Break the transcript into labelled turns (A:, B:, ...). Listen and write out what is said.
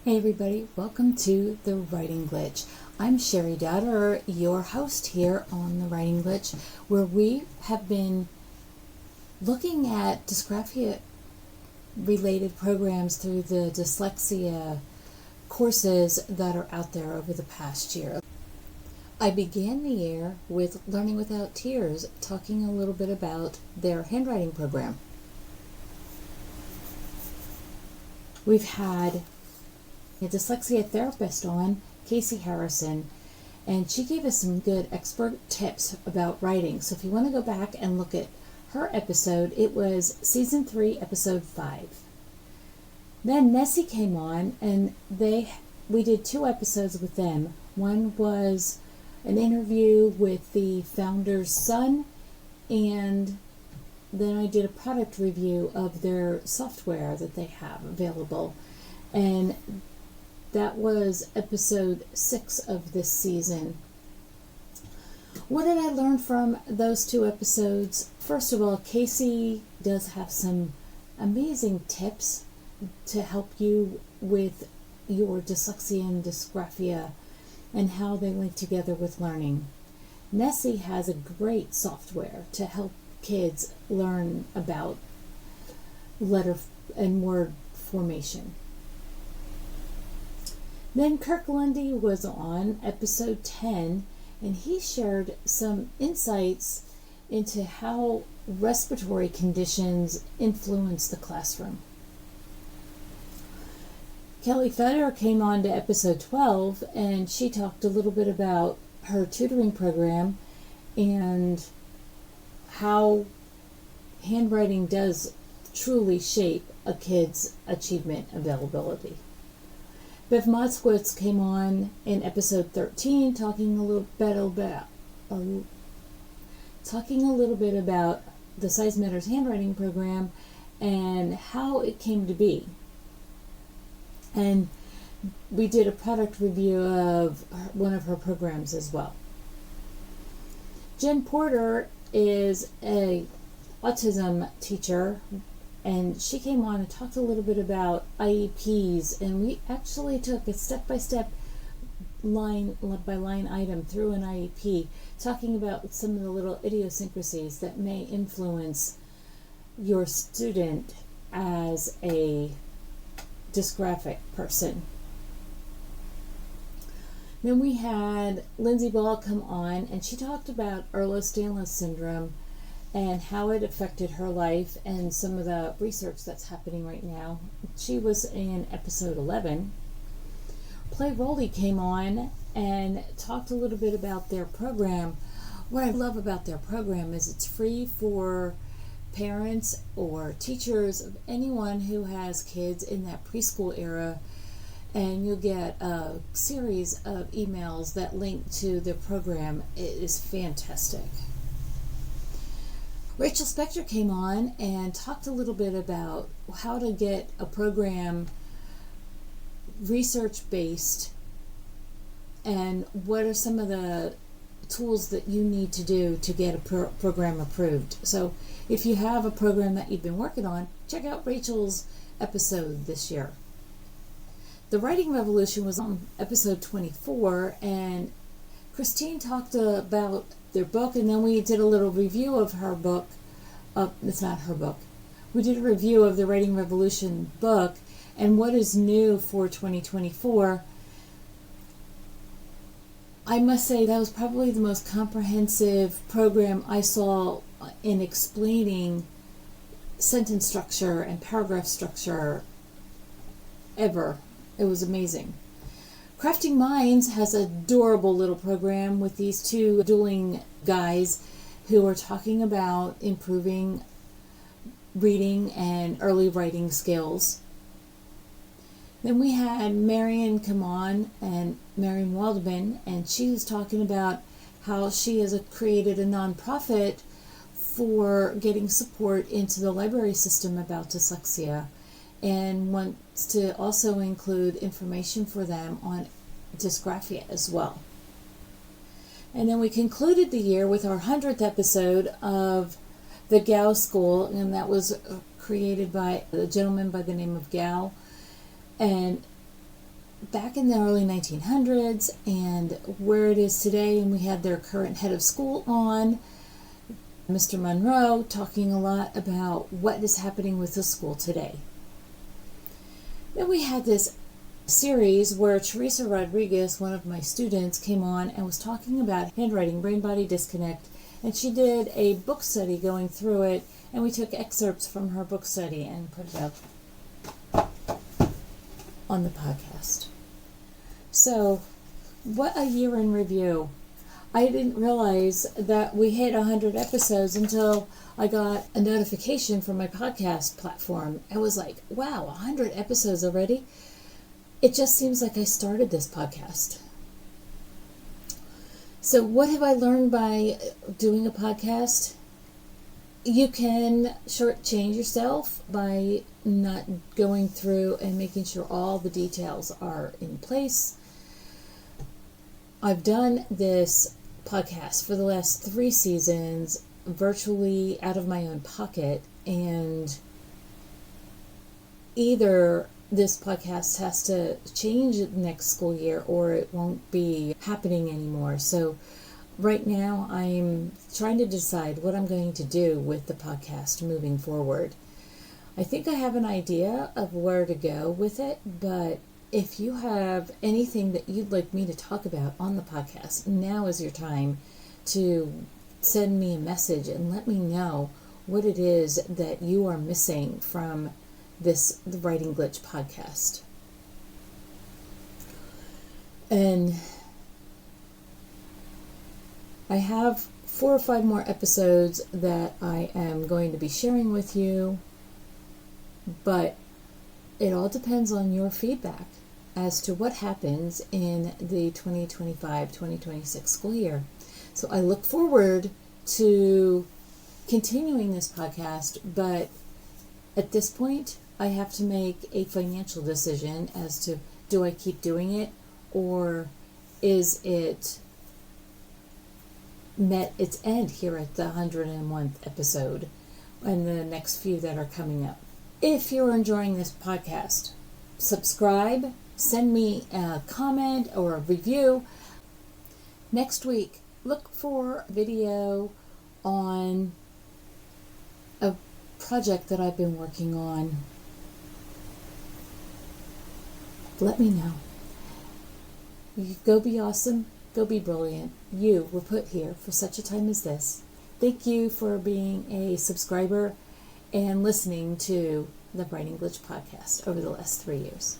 A: Hey everybody, welcome to The Writing Glitch. I'm Cheri Dotterer, your host here on The Writing Glitch, where we have been looking at dysgraphia related programs through the dyslexia courses that are out there over the past year. I began the year with Learning Without Tears, talking a little bit about their handwriting program. We've had a dyslexia therapist on, Casey Harrison, and she gave us some good expert tips about writing. So if you want to go back and look at her episode, it was season 3, episode 5. Then Nessie came on, and we did 2 episodes with them. One was an interview with the founder's son, and then I did a product review of their software that they have available. And that was episode 6 of this season. What did I learn from those 2 episodes? First of all, Casey does have some amazing tips to help you with your dyslexia and dysgraphia and how they link together with learning. Nessie has a great software to help kids learn about letter and word formation. Then Kirk Lundy was on episode 10, and he shared some insights into how respiratory conditions influence the classroom. Kelli Fetter came on to episode 12, and she talked a little bit about her tutoring program and how handwriting does truly shape a kid's achievement availability. Beth Moskowitz came on in episode 13, talking a little bit about the Size Matters handwriting program and how it came to be. And we did a product review of one of her programs as well. Jen Porter is a autism teacher, and she came on and talked a little bit about IEPs, and we actually took a step-by-step line-by-line item through an IEP, talking about some of the little idiosyncrasies that may influence your student as a dysgraphic person. Then we had Lindsay come on, and she talked about Ehlers-Danlos syndrome and how it affected her life and some of the research that's happening right now. She was in episode 11. Roly came on and talked a little bit about their program. What I love about their program is it's free for parents or teachers of anyone who has kids in that preschool era, and you'll get a series of emails that link to the program. It is fantastic. Rachel Specter came on and talked a little bit about how to get a program research-based and what are some of the tools that you need to do to get a program approved. So if you have a program that you've been working on, check out Rachel's episode this year. The Writing Revolution was on episode 24, and Christine talked about their book, and then we did a little review of her book. It's not her book. We did a review of the Writing Revolution book and what is new for 2024. I must say that was probably the most comprehensive program I saw in explaining sentence structure and paragraph structure ever. It was amazing. Crafting Minds has an adorable little program with these 2 dueling guys who are talking about improving reading and early writing skills. Then we had Marian come on, and Marian Walman, and she was talking about how she has created a nonprofit for getting support into the library system about dyslexia, and wants to also include information for them on dysgraphia as well. And then we concluded the year with our 100th episode of the Gao School, and that was created by a gentleman by the name of Gao. And back in the early 1900s and where it is today, and we had their current head of school on, Mr. Munro, talking a lot about what is happening with the school today. Then we had this series where Theresa Rodriguez, one of my students, came on and was talking about handwriting, brain-body disconnect, and she did a book study going through it, and we took excerpts from her book study and put it up on the podcast. So, what a year in review. I didn't realize that we hit 100 episodes until I got a notification from my podcast platform. I was like, wow, 100 episodes already? It just seems like I started this podcast. So what have I learned by doing a podcast? You can shortchange yourself by not going through and making sure all the details are in place. I've done this podcast for the last 3 seasons virtually out of my own pocket, and either this podcast has to change next school year or it won't be happening anymore. So right now I'm trying to decide what I'm going to do with the podcast moving forward. I think I have an idea of where to go with it, but if you have anything that you'd like me to talk about on the podcast, now is your time to send me a message and let me know what it is that you are missing from the Writing Glitch podcast. And I have 4 or 5 more episodes that I am going to be sharing with you, but it all depends on your feedback as to what happens in the 2025-2026 school year. So I look forward to continuing this podcast, but at this point, I have to make a financial decision as to, do I keep doing it, or is it met its end here at the 101th episode and the next few that are coming up. If you're enjoying this podcast, subscribe, send me a comment or a review. Next week, look for a video on a project that I've been working on. Let me know. You go be awesome, go be brilliant. You were put here for such a time as this. Thank you for being a subscriber and listening to the Writing Glitch podcast over the last 3 years.